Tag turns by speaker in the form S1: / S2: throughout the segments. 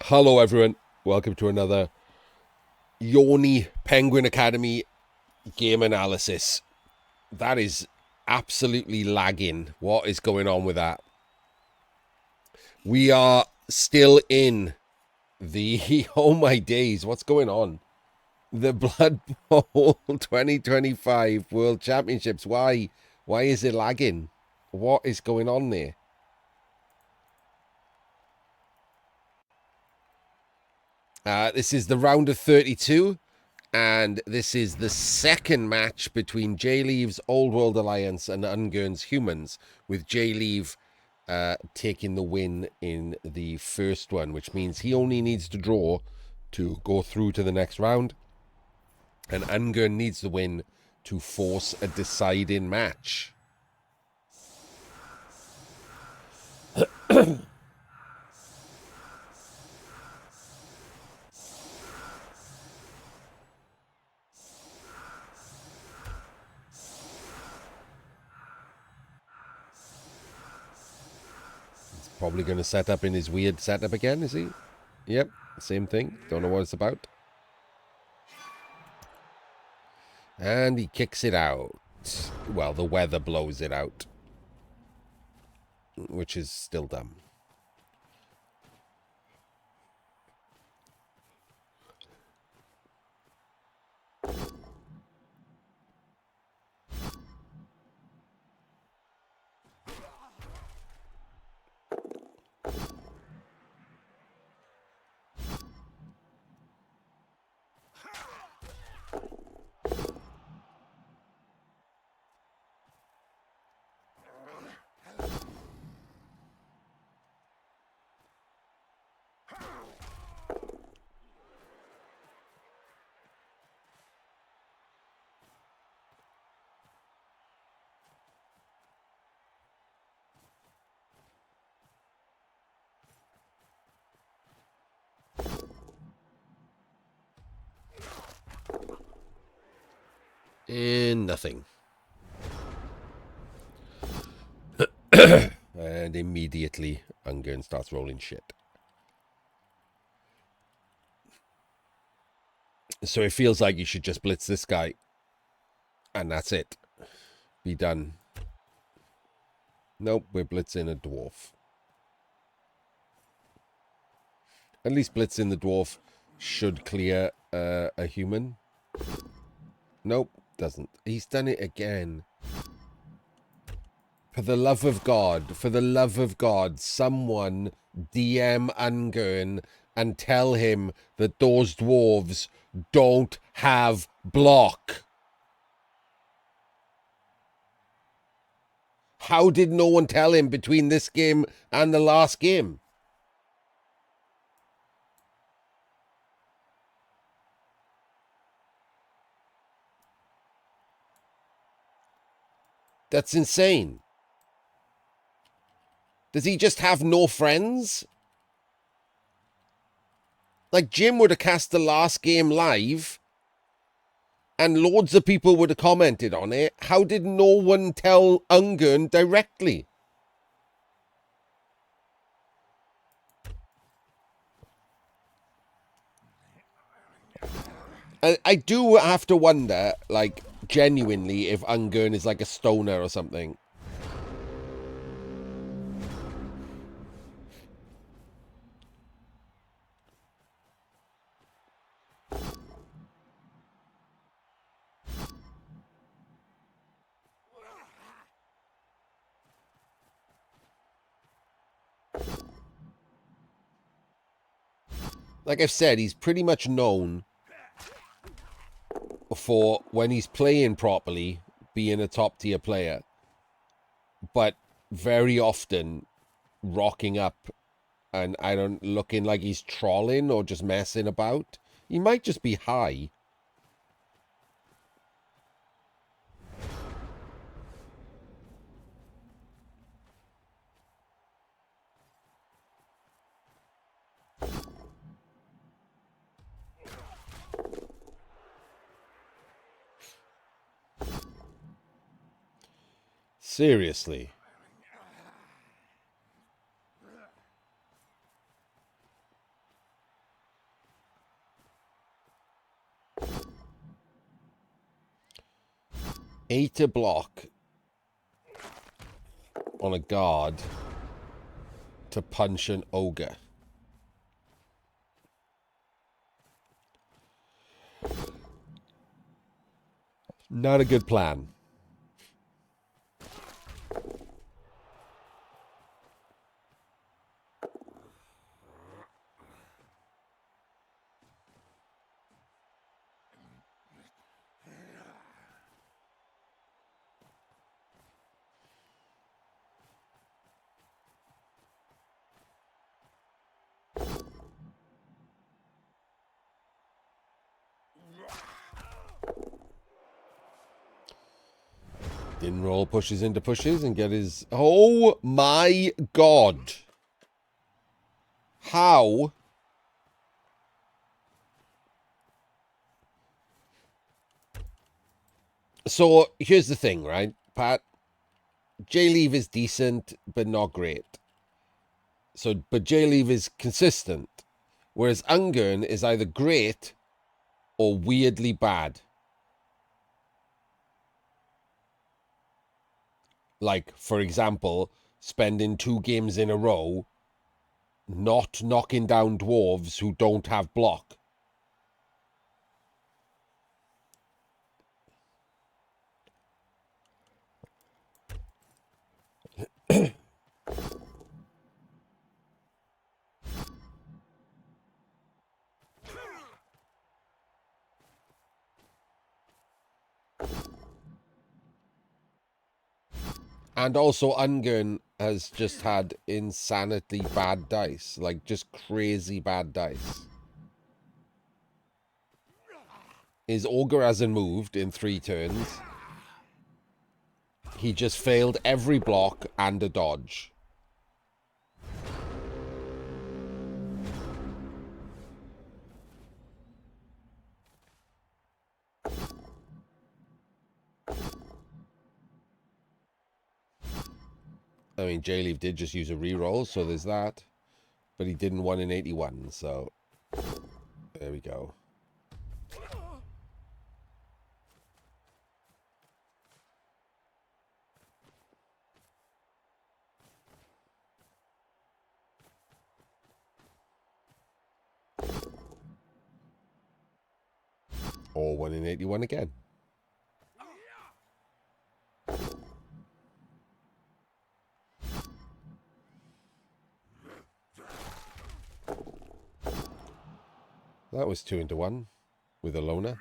S1: Hello, everyone. Welcome to another Yawny Penguin Academy game analysis. That is absolutely lagging. What is going on with that? We are still in the... Oh, my days. What's going on? The Blood Bowl 2025 World Championships. Why? Why is it lagging? What is going on there? This is the round of 32. And this is the second match between JLeav's Old World Alliance and Ungern's Humans, with JLeav taking the win in the first one, which means he only needs to draw to go through to the next round. And Ungern needs the win to force a deciding match. Probably going to set up in his weird setup again, is he? Yep, same thing. Don't know what it's about. And he kicks it out. Well, the weather blows it out, which is still dumb. And nothing. And immediately Ungern starts rolling shit. So it feels like you should just blitz this guy. And that's it. Be done. Nope, we're blitzing a dwarf. At least blitzing the dwarf should clear a human. Nope, doesn't. He's done it again. For the love of God, someone DM Ungern and tell him that those dwarves don't have block. How did no one tell him between this game and the last game? That's insane. Does he just have no friends? Like, Jim would have cast the last game live and loads of people would have commented on it. How did no one tell Ungern directly? I do have to wonder, like, genuinely, if Ungern is like a stoner or something. Like I've said, he's pretty much known for, when he's playing properly, being a top tier player, but very often rocking up and I don't looking like he's trolling or just messing about. He might just be high. Seriously. 8 a block on a guard to punch an ogre. Not a good plan. Didn't roll pushes into pushes and get his... Oh my god. How? So, here's the thing, right, Pat? JLeav is decent, but not great. So, but JLeav is consistent. Whereas Ungern is either great or weirdly bad. Like, for example, spending 2 games in a row not knocking down dwarves who don't have block. And also, Ungern has just had insanely bad dice. Like, just crazy bad dice. His ogre hasn't moved in 3 turns. He just failed every block and a dodge. I mean, JLeav did just use a reroll, so there's that. But he didn't 1 in 81, so... There we go. Or 1 in 81 again. That was 2 into 1 with a loner.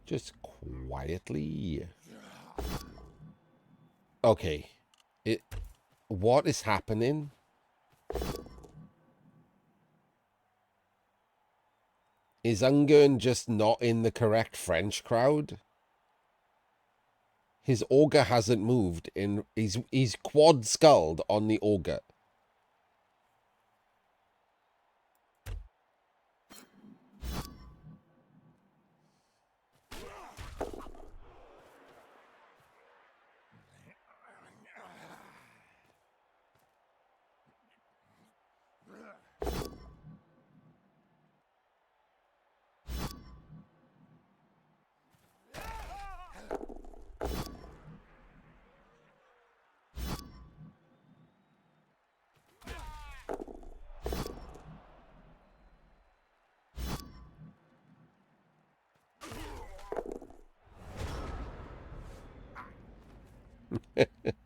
S1: Just quietly. Okay. What is happening? Is Ungern just not in the correct French crowd? His ogre hasn't moved in... He's quad-skulled on the ogre.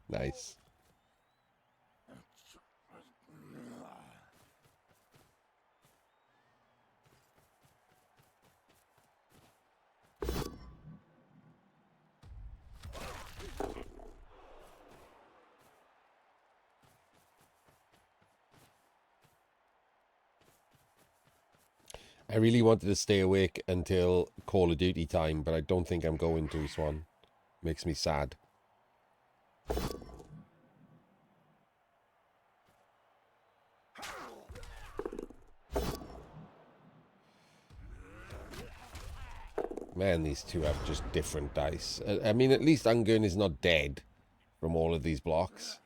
S1: Nice. I really wanted to stay awake until Call of Duty time, but I don't think I'm going to, Swan. Makes me sad. Man, these two have just different dice. I mean, at least Ungern is not dead from all of these blocks.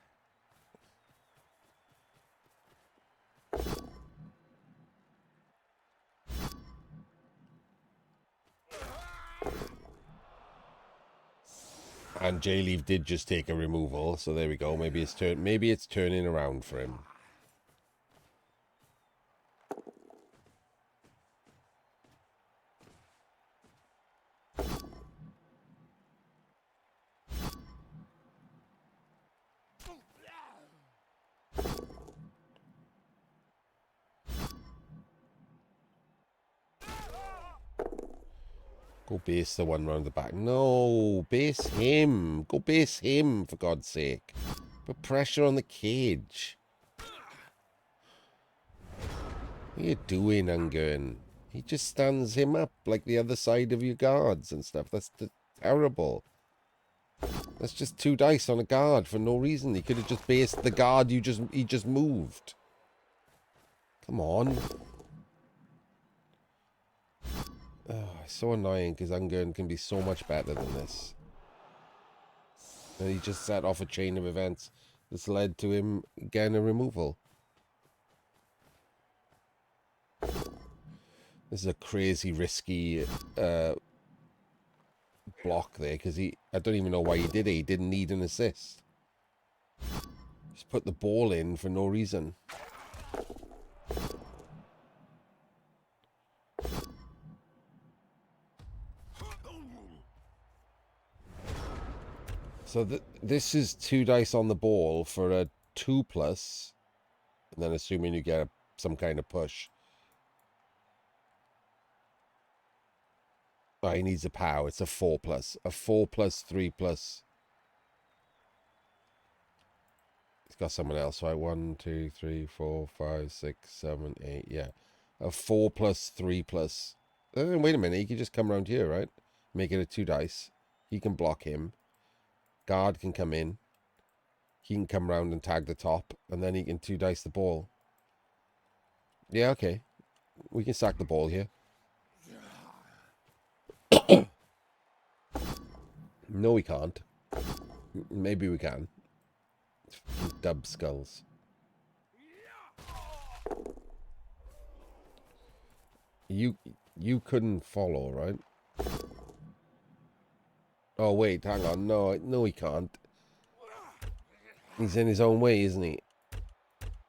S1: And JLeav did just take a removal, so there we go. Maybe it's turning around for him. Go base the one round the back. No, base him. Go base him, for God's sake. Put pressure on the cage. What are you doing, Ungern? He just stands him up like the other side of your guards and stuff. That's terrible. That's just 2 dice on a guard for no reason. He could have just based the guard he just moved. Come on. Oh, it's so annoying because Ungern can be so much better than this. And he just set off a chain of events that's led to him getting a removal. This is a crazy risky block there because I don't even know why he did it. He didn't need an assist. Just put the ball in for no reason. So this is 2 dice on the ball for a 2+, and then assuming you get some kind of push. Oh, he needs a power. It's a 4+. A 4+, 3+. It's got someone else, right? 1, 2, 3, 4, 5, 6, 7, 8. Yeah. A 4+, 3+. Wait a minute. He can just come around here, right? Make it a 2 dice. He can block him. Guard can come in. He can come around and tag the top. And then he can 2 dice the ball. Yeah, okay. We can sack the ball here. No, we can't. Maybe we can. Dub skulls. You couldn't follow, right? Oh, wait, hang on. No, he can't. He's in his own way, isn't he?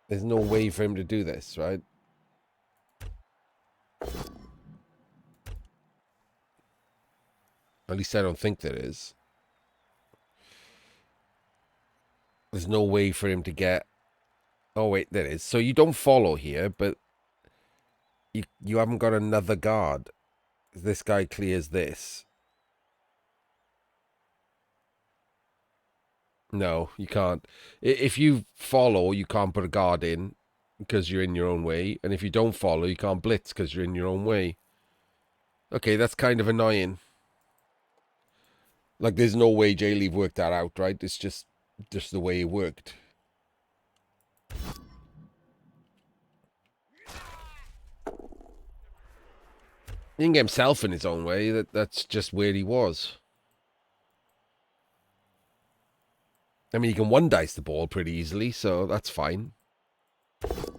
S1: There's no way for him to do this, right? At least I don't think there is. There's no way for him to get... Oh, wait, there is. So you don't follow here, but you haven't got another guard. This guy clears this. No, you can't. If you follow, you can't put a guard in because you're in your own way. And if you don't follow, you can't blitz because you're in your own way. Okay, that's kind of annoying. Like, there's no way JLeav worked that out, right? It's just the way it worked. He didn't get himself in his own way. That's just where he was. I mean, he can 1 dice the ball pretty easily, so that's fine. He's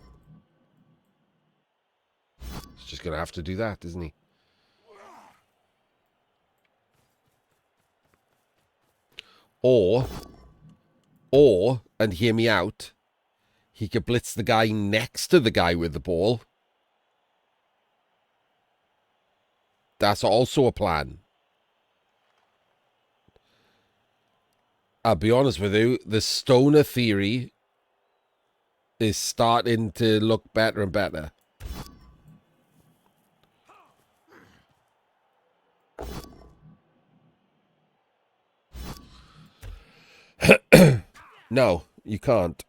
S1: just going to have to do that, isn't he? Or, and hear me out, he could blitz the guy next to the guy with the ball. That's also a plan. I'll be honest with you, the stoner theory is starting to look better and better. No, you can't.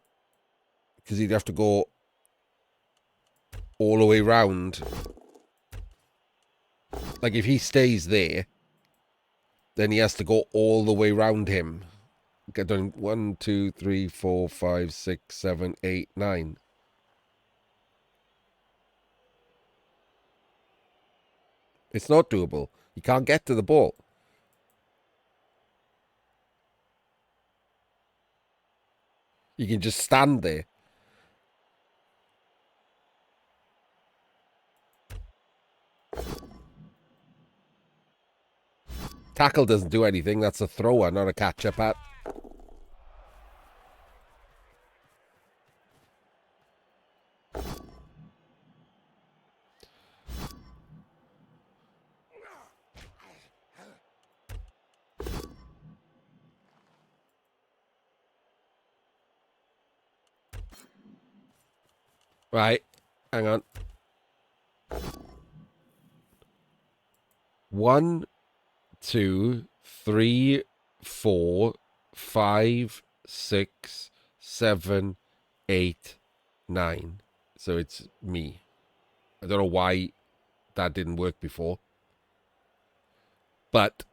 S1: Because he'd have to go all the way round. Like, if he stays there, then he has to go all the way round him. Get done 1, 2, 3, 4, 5, 6, 7, 8, 9. It's not doable. You can't get to the ball. You can just stand there. Tackle doesn't do anything. That's a thrower, not a catcher, Pat. Right. Hang on. 1, 2, 3, 4, 5, 6, 7, 8, 9. So it's me. I don't know why that didn't work before. But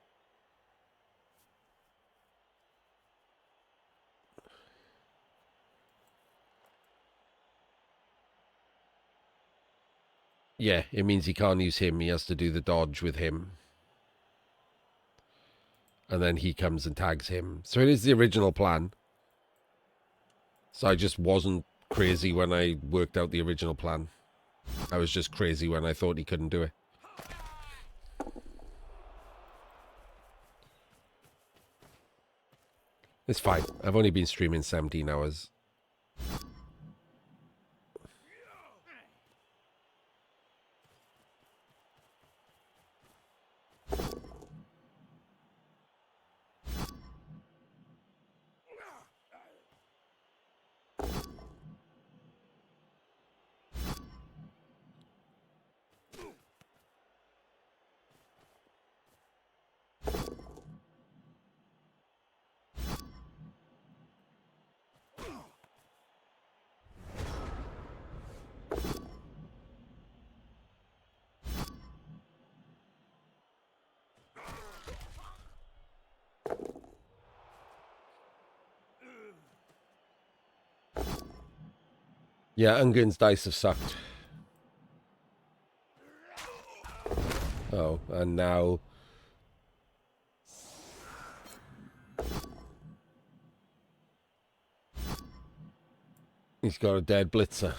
S1: yeah, it means he can't use him. He has to do the dodge with him. And then he comes and tags him. So it is the original plan. So I just wasn't crazy when I worked out the original plan. I was just crazy when I thought he couldn't do it. It's fine. I've only been streaming 17 hours. Yeah, Ungern's dice have sucked. Oh, and now... he's got a dead blitzer.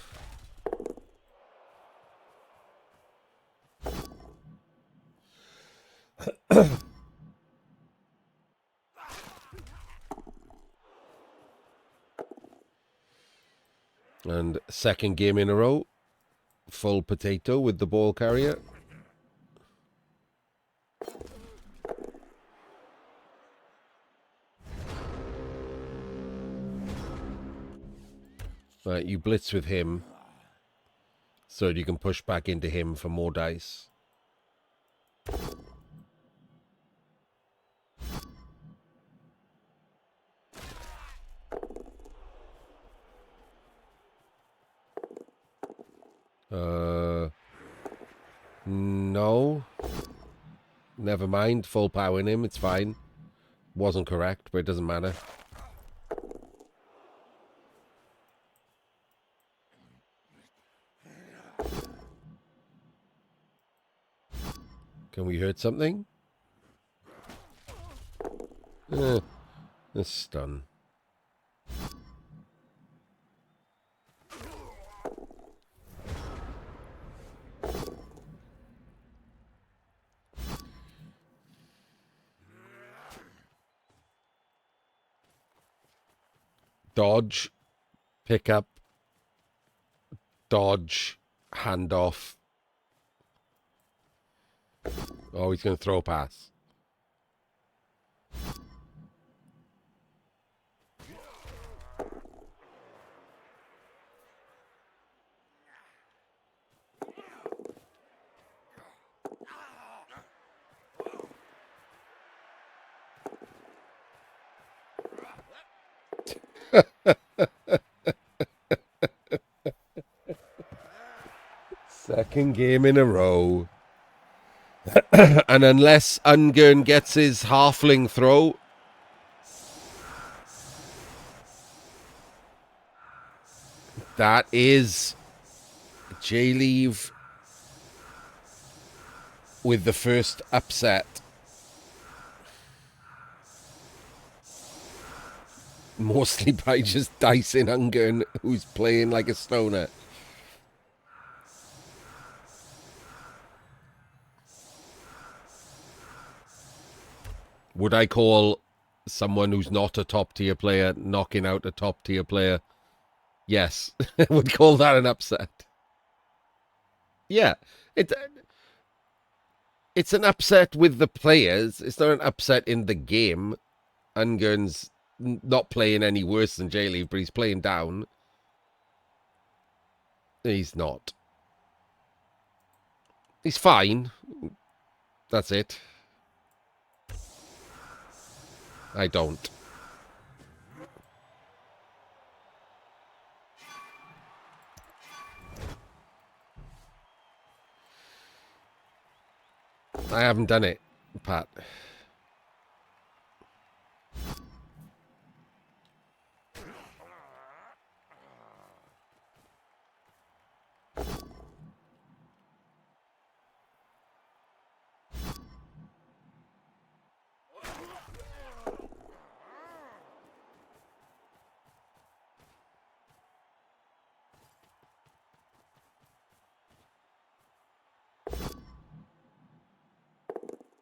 S1: And second game in a row. Full potato with the ball carrier. Right, you blitz with him. So you can push back into him for more dice. No. Never mind. Full power in him. It's fine. Wasn't correct, but it doesn't matter. Can we hurt something? A stun. Dodge, pick up, dodge, handoff. Oh, he's going to throw a pass. Second game in a row. And unless Ungern gets his halfling throw, that is JLeav with the first upset. Mostly by just dicing Ungern, who's playing like a stoner. Would I call someone who's not a top tier player knocking out a top tier player? Yes, I would call that an upset. Yeah, it's an upset with the players. It's not an upset in the game. Ungern's not playing any worse than JLeav, but he's playing down. He's not. He's fine. That's it. I don't. I haven't done it, Pat.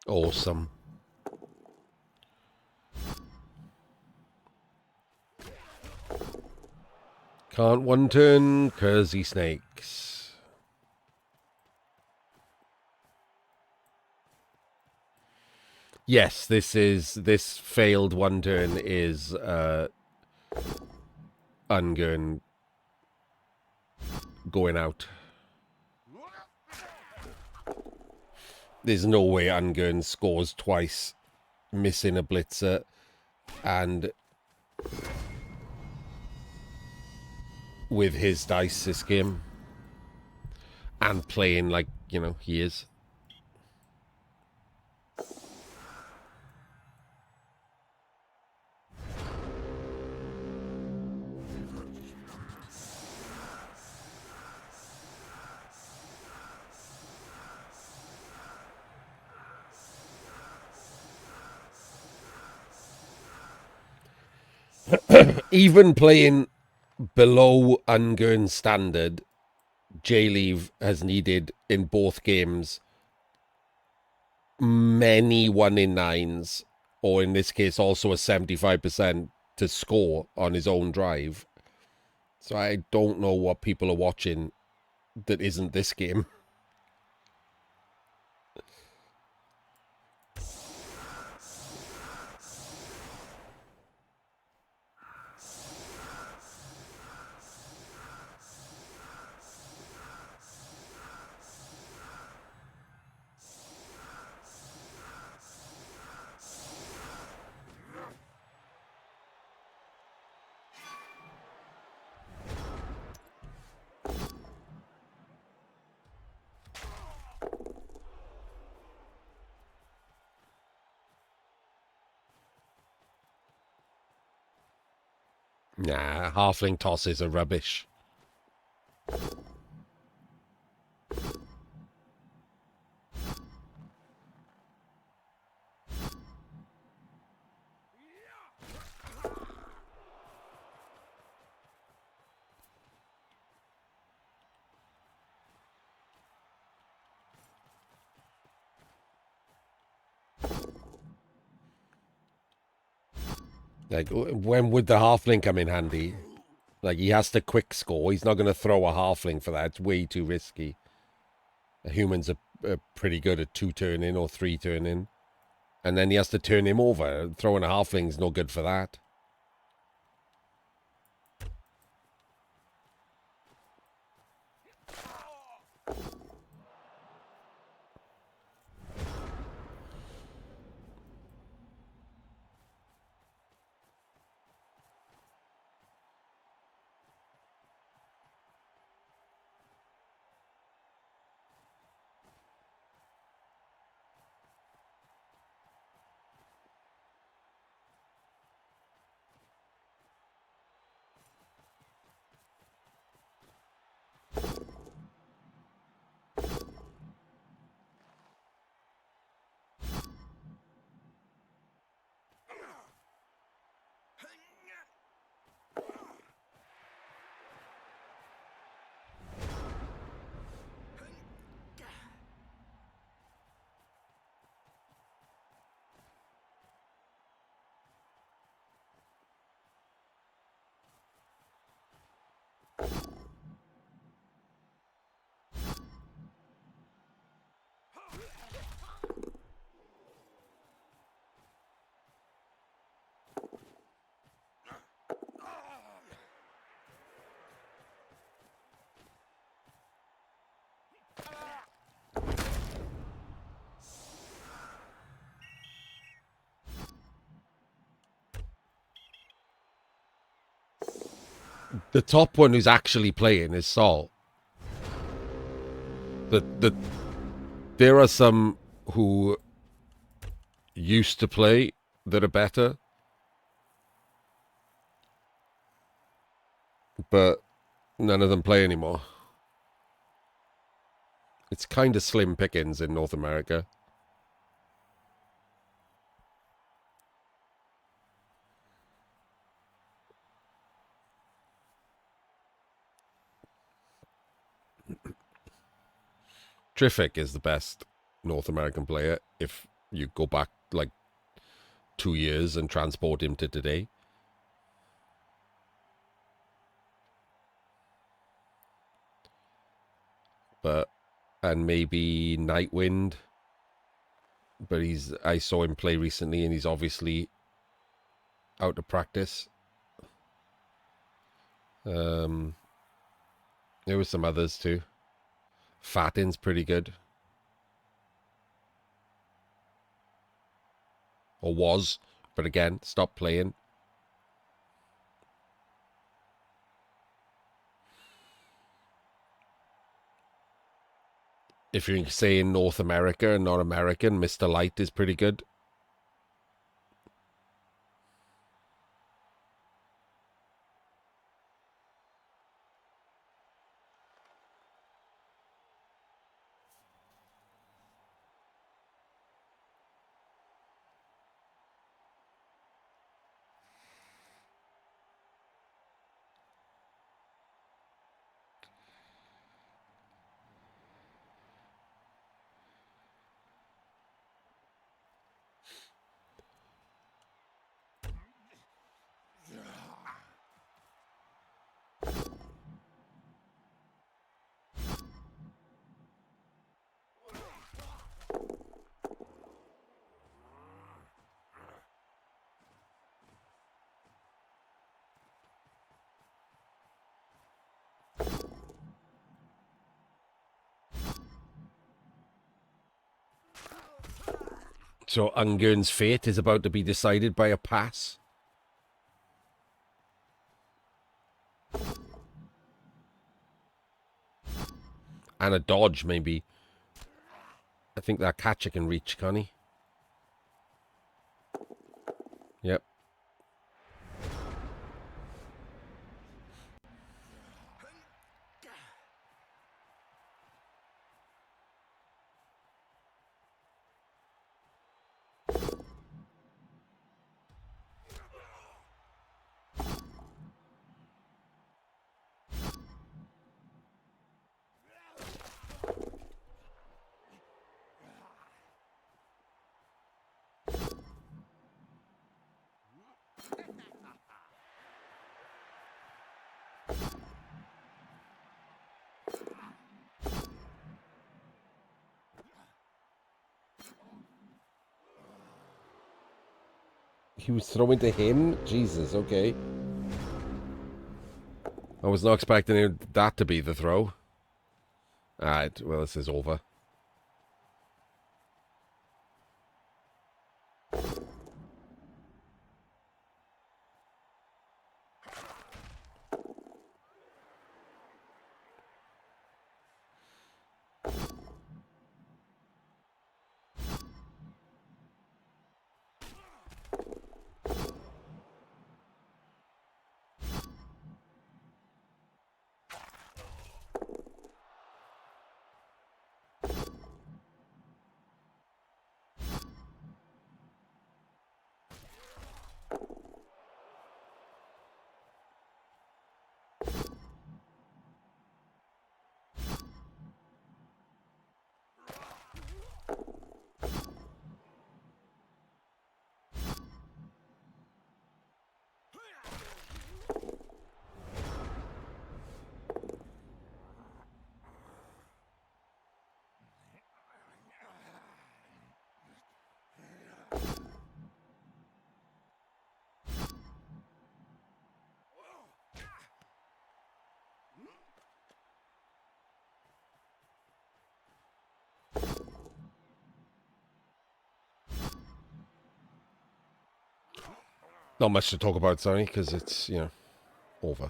S1: Awesome. Can't one turn because he snakes. Yes, this failed one turn is Ungern going out. There's no way Ungern scores twice, missing a blitzer, and with his dice this game, and playing like, you know, he is. Even playing below Ungern standard, JLeav has needed in both games many 1 in 9s, or in this case also a 75% to score on his own drive. So I don't know what people are watching that isn't this game. Nah, halfling tosses are rubbish. Like, when would the halfling come in handy? Like, he has to quick score. He's not going to throw a halfling for that. It's way too risky. Humans are pretty good at 2 turn in or 3 turn in. And then he has to turn him over. Throwing a halfling's no good for that. The top one who's actually playing is Sol. There are some who used to play that are better, but none of them play anymore. It's kind of slim pickings in North America. Triffic is the best North American player if you go back like 2 years and transport him to today. And maybe Nightwind. But I saw him play recently and he's obviously out of practice. There were some others too. Fatin's pretty good. Or was, but again, stopped playing. If you're saying North America and not American, Mr. Light is pretty good. So Ungern's fate is about to be decided by a pass. And a dodge, maybe. I think that catcher can reach, can't he? Yep. He was throwing to him? Jesus, okay. I was not expecting that to be the throw. Alright, well, this is over. Not much to talk about, sorry, because it's, over.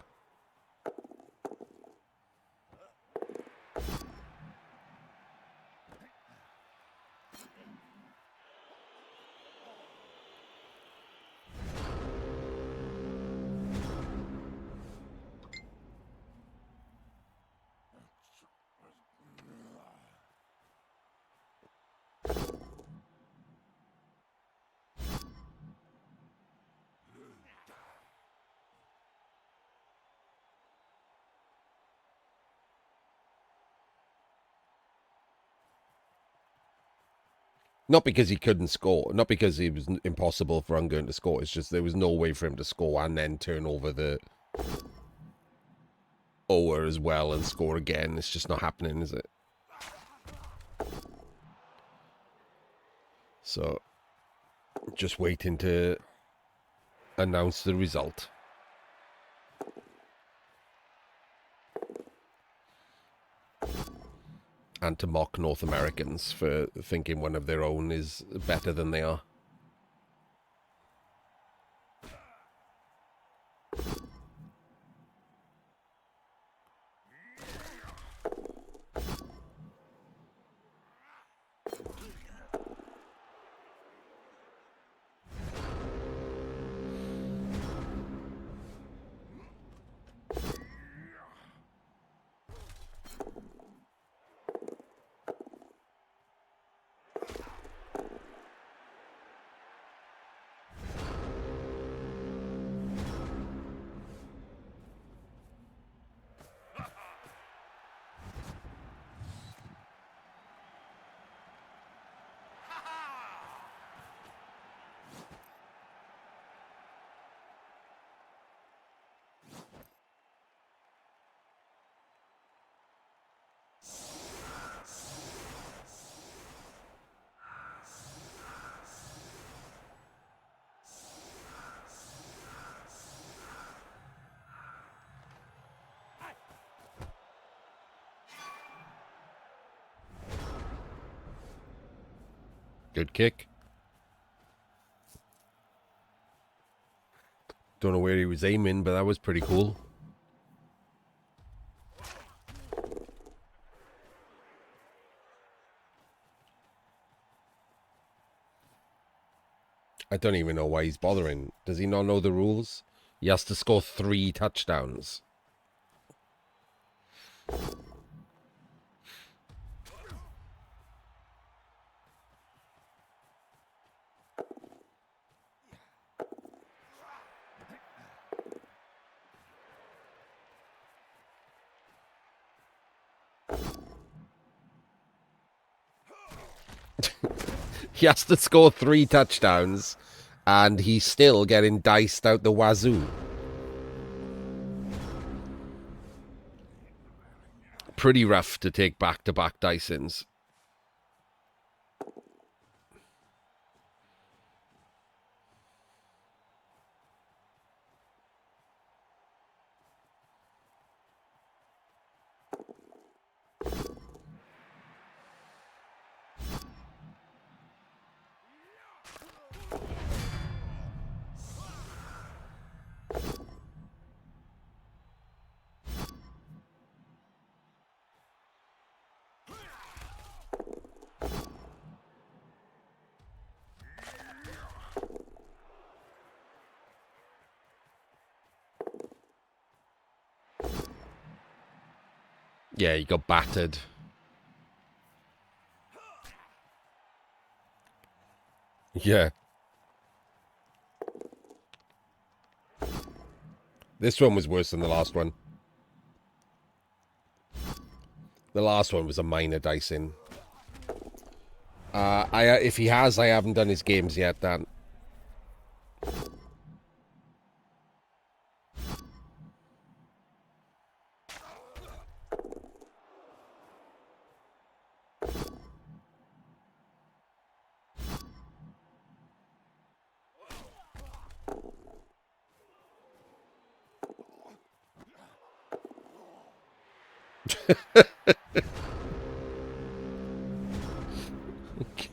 S1: Not because he couldn't score, not because it was impossible for Ungern to score. It's just there was no way for him to score and then turn over the over as well and score again. It's just not happening, is it? So, just waiting to announce the result. And to mock North Americans for thinking one of their own is better than they are. Good kick. Don't know where he was aiming, but that was pretty cool. I don't even know why he's bothering. Does he not know the rules? He has to score 3 touchdowns. He has to score 3 touchdowns, and he's still getting diced out the wazoo. Pretty rough to take back-to-back dicings. Yeah, he got battered. Yeah. This one was worse than the last one. The last one was a minor dicing. If he has, I haven't done his games yet, Dan.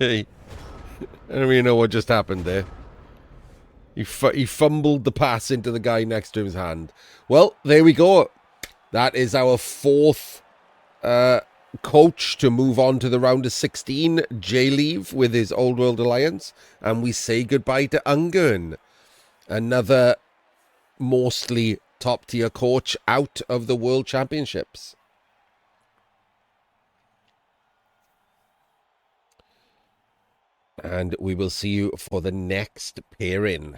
S1: Okay. I don't even know what just happened there. He fumbled the pass into the guy next to his hand. Well, there we go. That is our 4th coach to move on to the round of 16, JLeav with his Old World Alliance. And we say goodbye to Ungern. Another mostly top-tier coach out of the World Championships. And we will see you for the next pairing.